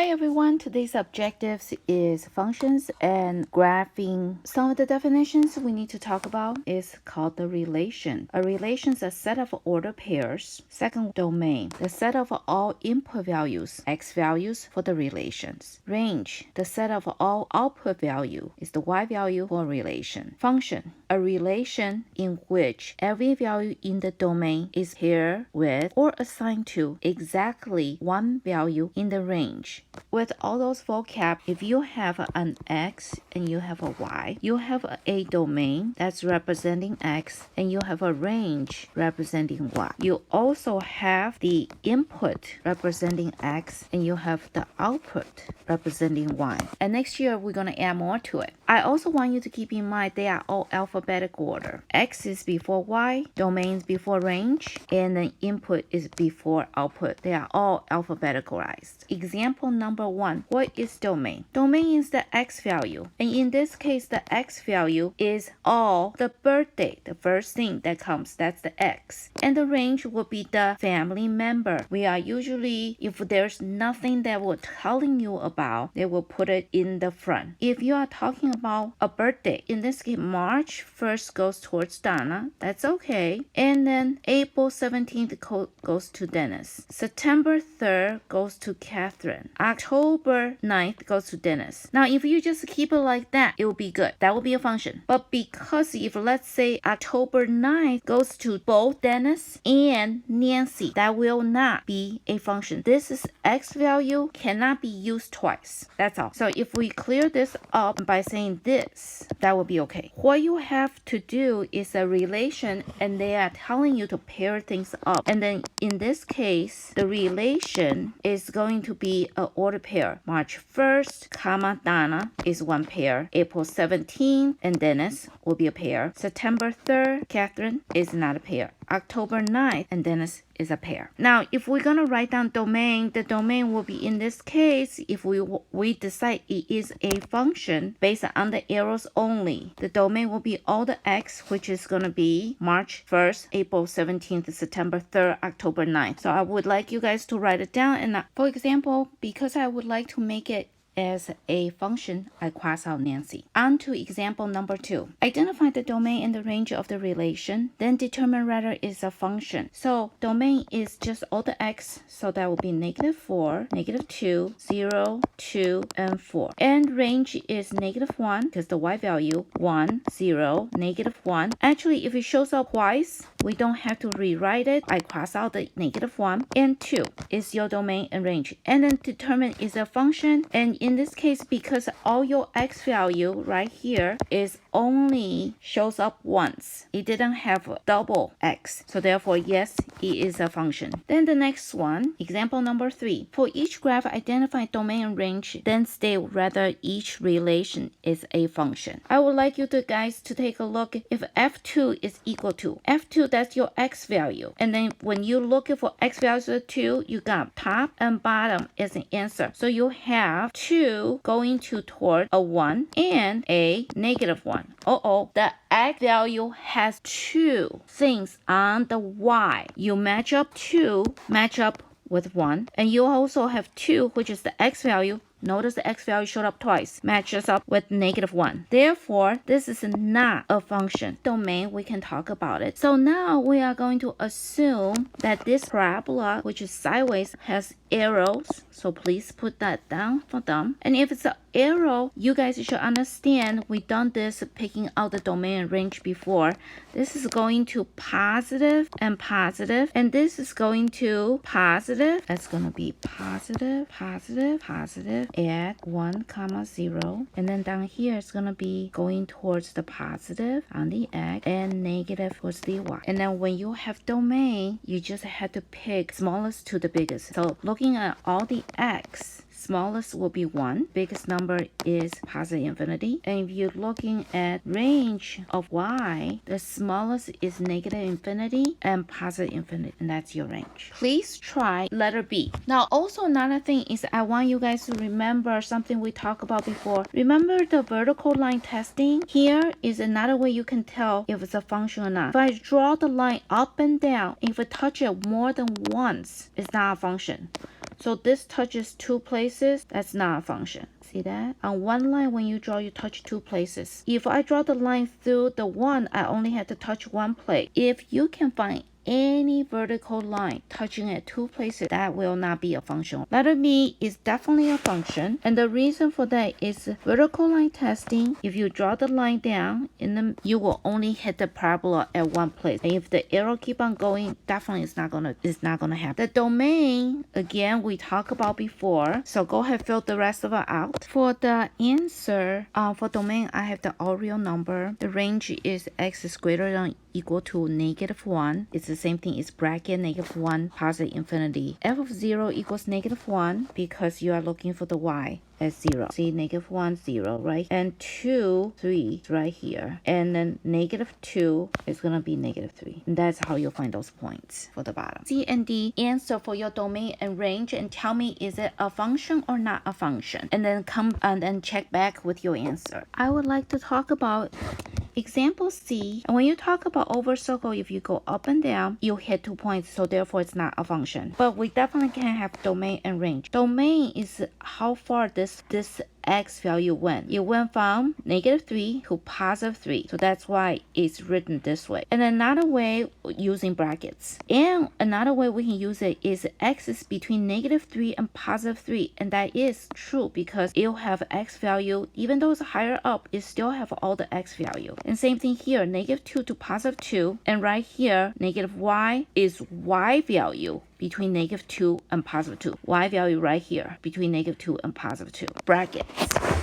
Hi everyone, today's objectives is functions and graphing. Some of the definitions we need to talk about is called the relation. A relation is a set of order pairs. Second, domain, the set of all input values, x values for the relations. Range, the set of all output value is the y value for a relation. Function, a relation in which every value in the domain is paired with or assigned to exactly one value in the range. With all those vocab, if you have an x and you have a y, you have a domain that's representing x and you have a range representing y. You also have the input representing x and you have the output representing y. And next year, we're going to add more to it. I also want you to keep in mind they are all alphabetical order. X is before y, domains before range, and then input is before output. They are all alphabeticalized. Example number 1. What is domain? Domain is the x value. And in this case, the x value is all the birthday. The first thing that comes, that's the x. And the range will be the family member. We are usually, if there's nothing that we're telling you about, they will put it in the front. If you are talking about a birthday, in this case, March 1st goes towards Donna. That's okay. And then April 17th goes to Dennis. September 3rd goes to Catherine. October 9th goes to Dennis. Now, if you just keep it like that, it will be good. That will be a function. But because if let's say October 9th goes to both Dennis and Nancy, that will not be a function. This is x value cannot be used twice. That's all. So if we clear this up by saying this, that will be okay. What you have to do is a relation and they are telling you to pair things up. And then in this case, the relation is going to be an order pair. March 1st, comma, Donna is one pair. April 17th and Dennis will be a pair. September 3rd, Catherine is not a pair. October 9th and Dennis is a pair. Now, if we're going to write down domain, the domain will be in this case, if we decide it is a function based on the arrows only, the domain will be all the x, which is going to be March 1st, April 17th, September 3rd, October 9th. So I would like you guys to write it down. And for example, because I would like to make it as a function, I cross out Nancy. On to example number 2. Identify the domain and the range of the relation, then determine whether it's a function. So domain is just all the x, so that will be -4, -2, 0, 2, and 4. And range is -1 because the y value 1, 0, -1. Actually, if it shows up twice, we don't have to rewrite it. I cross out the -1 and 2 is your domain and range. And then determine is a function. And in this case, because all your x value right here is only shows up once. It didn't have a double x. So therefore, yes, it is a function. Then the next one, example number 3. For each graph, identify domain and range, then state whether each relation is a function. I would like you guys to take a look if f2 is equal to f2, that's your x value. And then when you look for x values of 2, you got top and bottom as an answer. So you have 2 going toward a 1 and a -1. The x value has 2 things on the y. You match up 2, match up with 1, and you also have 2, which is the x value. Notice the x value showed up twice, matches up with -1. Therefore, this is not a function. Domain, we can talk about it. So now we are going to assume that this parabola, which is sideways, has arrows. So please put that down for them. And if it's an arrow, you guys should understand we done this picking out the domain and range before. This is going to positive and positive, and this is going to positive. That's going to be positive, positive, positive at 1, 0. And then down here it's going to be going towards the positive on the x and negative towards the y. And then when you have domain, you just have to pick smallest to the biggest. So looking at all the x, smallest will be 1. Biggest number is positive infinity. And if you're looking at range of y, the smallest is negative infinity and positive infinity. And that's your range. Please try letter B. Now, also another thing is I want you guys to remember something we talked about before. Remember the vertical line testing? Here is another way you can tell if it's a function or not. If I draw the line up and down, if I touch it more than once, it's not a function. So this touches 2 places. places, that's not a function. See that? On one line, when you draw, you touch 2 places. If I draw the line through the 1, I only have to touch 1 place. If you can find any vertical line touching at 2 places, that will not be a function. Letter B is definitely a function, and the reason for that is vertical line testing. If you draw the line down, you will only hit the parabola at 1 place, and if the arrow keep on going, definitely it's not gonna happen. The domain, again, we talked about before, so go ahead, fill the rest of it out. For the answer, for domain, I have the all real number. The range is x is greater than equal to -1. It's the same thing as bracket -1, positive infinity. F of 0 equals -1 because you are looking for the y as 0. See, -1, 0, right? And 2, 3 is right here. And then -2 is going to be -3. And that's how you'll find those points for the bottom. C and D, answer for your domain and range and tell me, is it a function or not a function? And then come and then check back with your answer. I would like to talk about example C. And when you talk about over circle, if you go up and down, you hit 2 points, so therefore it's not a function. But we definitely can have domain and range. Domain is how far this x value went. It went from -3 to +3. So that's why it's written this way. And another way, using brackets. And another way we can use it is x is between -3 and +3. And that is true because it'll have x value, even though it's higher up, it still have all the x value. And same thing here, -2 to +2. And right here, -y is y value between -2 and +2. Y value right here between -2 and +2. Brackets.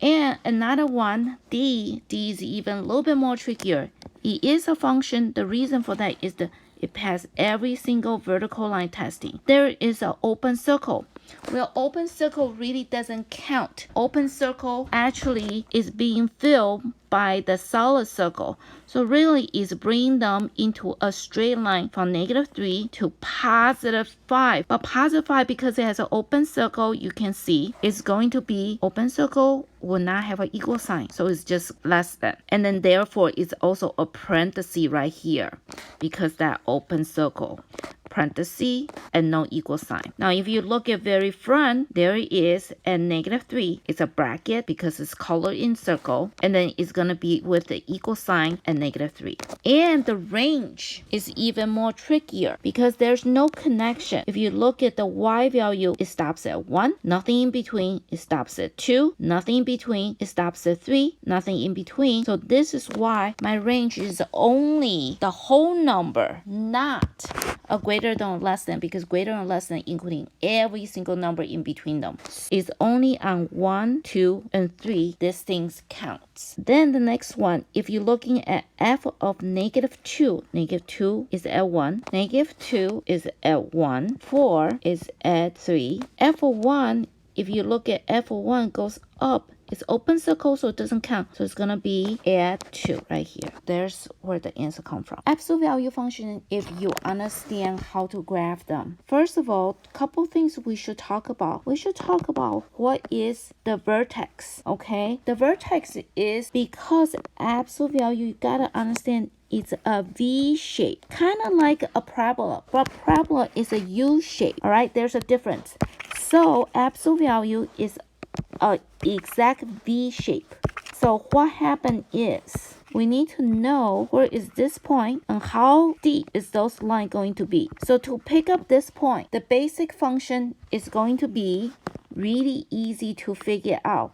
And another one, D is even a little bit more trickier. It is a function. The reason for that is it passes every single vertical line testing. There is an open circle. Well, open circle really doesn't count. Open circle actually is being filled by the solid circle. So really is bringing them into a straight line from -3 to +5. But +5, because it has an open circle, you can see it's going to be open circle will not have an equal sign. So it's just less than. And then therefore it's also a parenthesis right here because that open circle. Parenthesis and no equal sign. Now if you look at very front, there it is at -3. It's a bracket because it's colored in circle, and then it's gonna be with the equal sign at -3. And the range is even more trickier because there's no connection. If you look at the y value, it stops at 1, nothing in between, it stops at 2, nothing in between, it stops at 3, nothing in between. So this is why my range is only the whole number, not a greater than or less than, because greater or less than including every single number in between them. It's only on 1, 2, and 3 this thing counts. Then the next one, if you're looking at f of -2, -2 is at 1, -2 is at 1, 4 is at 3. F of 1, if you look at f of 1 goes up, it's open circle, so it doesn't count. So it's gonna be at 2 right here. There's where the answer comes from. Absolute value function, if you understand how to graph them. First of all, couple things we should talk about. We should talk about what is the vertex, okay? The vertex is, because absolute value, you gotta understand it's a V shape, kind of like a parabola, but parabola is a U shape, all right? There's a difference. So absolute value is a exact V shape. So what happened is we need to know where is this point and how deep is those line going to be. So to pick up this point, the basic function is going to be really easy to figure out.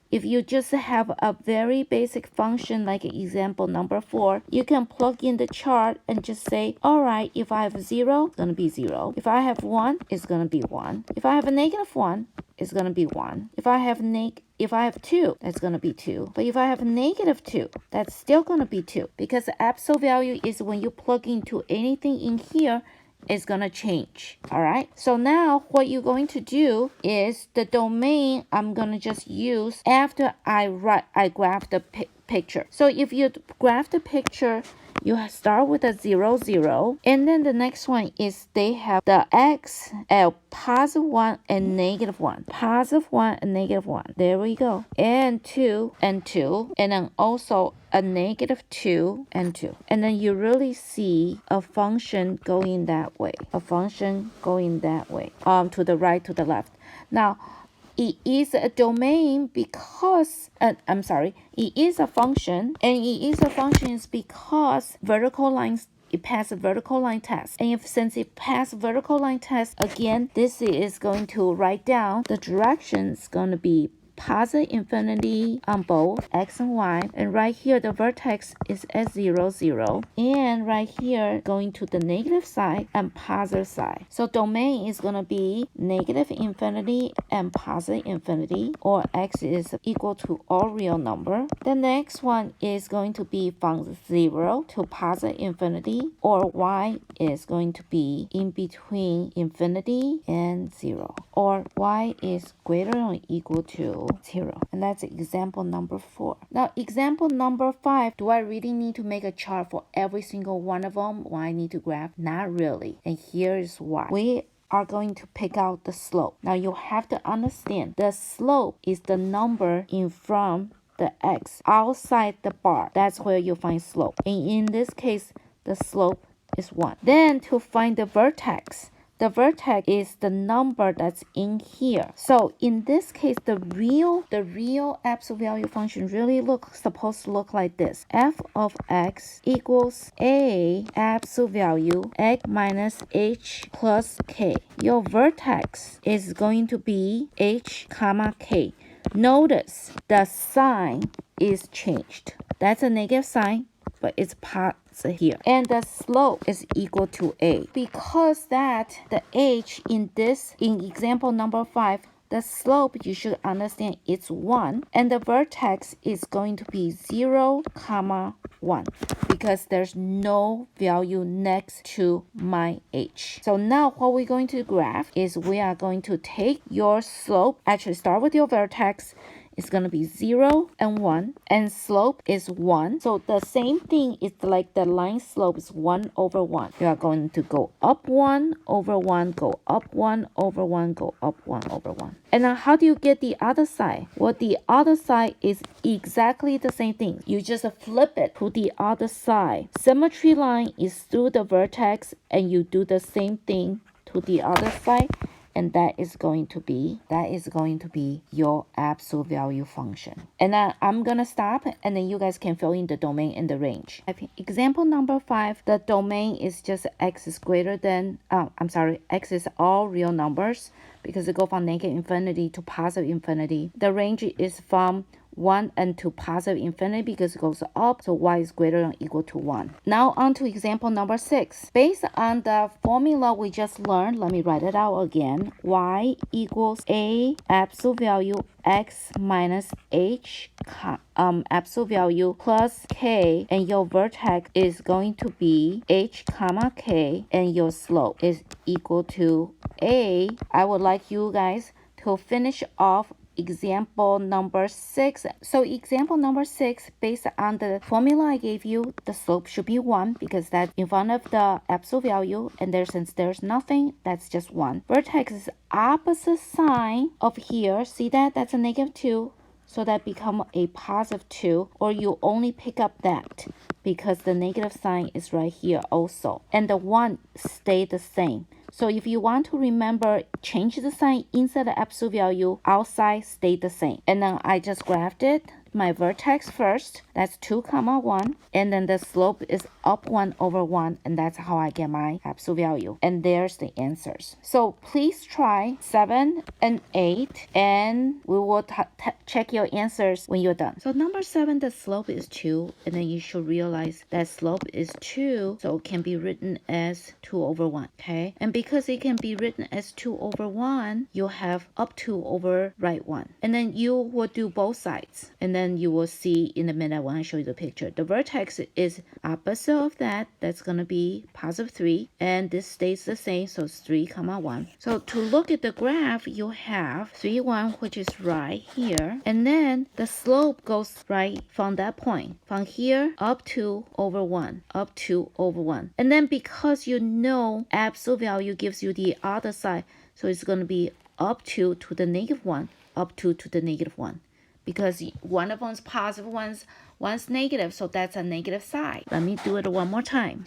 If you just have a very basic function like example number 4, you can plug in the chart and just say, all right, if I have 0, it's going to be 0. If I have 1, it's going to be 1. If I have a -1, it's going to be 1. If I have 2, that's going to be 2. But if I have -2, that's still going to be 2. Because the absolute value is when you plug into anything in here, is going to change. All right. So now what you're going to do is the domain I'm going to just use after I graph the picture. So if you graph the picture, you start with a 0, 0. And then the next one is they have the x at +1 and -1. +1 and -1. There we go. And 2 and 2. And then also a -2 and 2. And then you really see a function going that way. A function going that way. To the right, to the left. Now, it is a domain because, it is a function, and it is a function is because vertical lines, it passed a vertical line test. And since it passed vertical line test, again, this is going to write down the direction is going to be positive infinity on both x and y, and right here the vertex is at 0, 0, and right here going to the negative side and positive side. So domain is going to be negative infinity and positive infinity, or x is equal to all real number. The next one is going to be from 0 to positive infinity, or y is going to be in between infinity and 0, or y is greater than or equal to 0. And that's example number 4. Now, example number 5, do I really need to make a chart for every single one of them? Or I need to graph? Not really. And here's why. We are going to pick out the slope. Now, you have to understand the slope is the number in front the x outside the bar. That's where you find slope. And in this case, the slope is 1. Then to find the vertex is the number that's in here. So in this case, the real absolute value function really supposed to look like this. F of x equals a absolute value x minus h plus k. Your vertex is going to be h comma k. Notice the sign is changed. That's a negative sign, but it's positive here, and the slope is equal to a. Because that the h in example number 5, the slope, you should understand, it's 1, and the vertex is going to be 0 comma 1, because there's no value next to my h. So now what we're going to graph is we are going to take your slope, actually start with your vertex. It's going to be 0 and 1, and slope is 1. So the same thing is like the line slope is 1 over 1. You are going to go up 1 over 1, go up 1 over 1, go up 1 over 1. And now how do you get the other side? Well, the other side is exactly the same thing. You just flip it to the other side. Symmetry line is through the vertex, and you do the same thing to the other side. And that is going to be your absolute value function. And then I'm gonna stop, and then you guys can fill in the domain and the range. Example number 5, the domain is just x is greater than x is all real numbers, because it go from negative infinity to positive infinity. The range is from 1 and to positive infinity because it goes up, so y is greater than or equal to 1. Now on to example number 6. Based on the formula we just learned, let me write it out again. Y equals a absolute value x minus h absolute value plus k, and your vertex is going to be h comma k, and your slope is equal to a. I would like you guys to finish off example number 6. So example number 6, based on the formula I gave you, the slope should be 1 because that's in front of the absolute value, and since there's nothing, that's just 1. Vertex is opposite sign of here. See that? That's a negative 2. So that become a positive 2, or you only pick up that because the negative sign is right here also. And the 1 stay the same. So if you want to remember, change the sign inside the absolute value, outside stay the same. And then I just graphed it. My vertex first, that's 2 comma 1, and then the slope is up 1 over 1, and that's how I get my absolute value. And there's the answers. So please try 7 and 8, and we will check your answers when you're done. So number 7, the slope is 2, and then you should realize that slope is 2, so it can be written as 2 over 1, okay? And because it can be written as 2 over 1, you have up 2 over right 1. And then you will do both sides, and then you will see in a minute when I show you the picture. The vertex is opposite of that. That's going to be positive 3. And this stays the same. So it's 3 comma 1. So to look at the graph, you have 3, 1, which is right here. And then the slope goes right from that point. From here up 2 over 1. Up 2 over 1. And then because you know absolute value gives you the other side. So it's going to be up 2 to the negative 1. Up 2 to the negative 1. Because one of them is positive, one's negative, so that's a negative side. Let me do it one more time.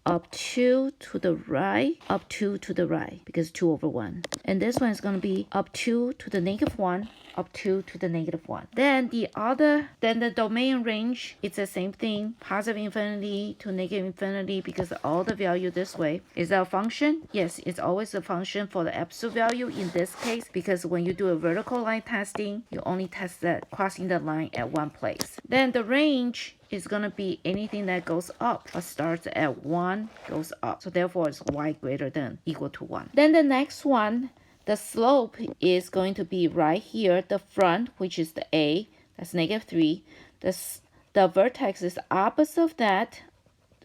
up 2 to the right, up 2 to the right, because 2 over 1. And this one is going to be up 2 to the negative 1, up 2 to the negative 1. Then the domain range, it's the same thing, positive infinity to negative infinity, because all the value this way is a function. Yes, it's always a function for the absolute value in this case, because when you do a vertical line testing, you only test that crossing the line at one place. Then the range is going to be anything that goes up or starts at 1 goes up. So therefore, it's y greater than equal to 1. Then the next one, the slope is going to be right here, the front, which is the A, that's negative 3. The vertex is opposite of that,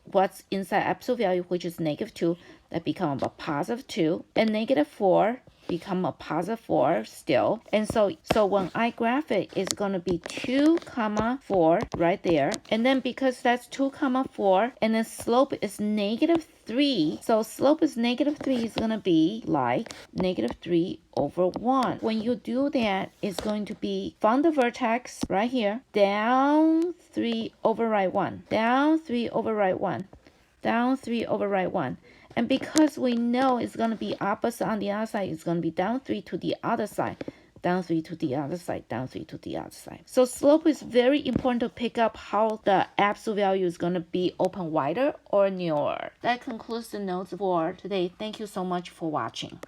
what's inside absolute value, which is negative 2, that become a positive 2, and negative 4 become a positive 4 still. And so when I graph it, it's going to be 2 comma 4 right there. And then because that's 2 comma 4, and the slope is negative 3, so slope is negative 3 is going to be like negative 3 over 1. When you do that, it's going to be from the vertex right here, down 3 over right 1, down 3 over right 1, down 3 over right 1. And because we know it's going to be opposite on the other side, it's going to be down 3 to the other side, down 3 to the other side, down 3 to the other side. So slope is very important to pick up how the absolute value is going to be open wider or narrower. That concludes the notes for today. Thank you so much for watching.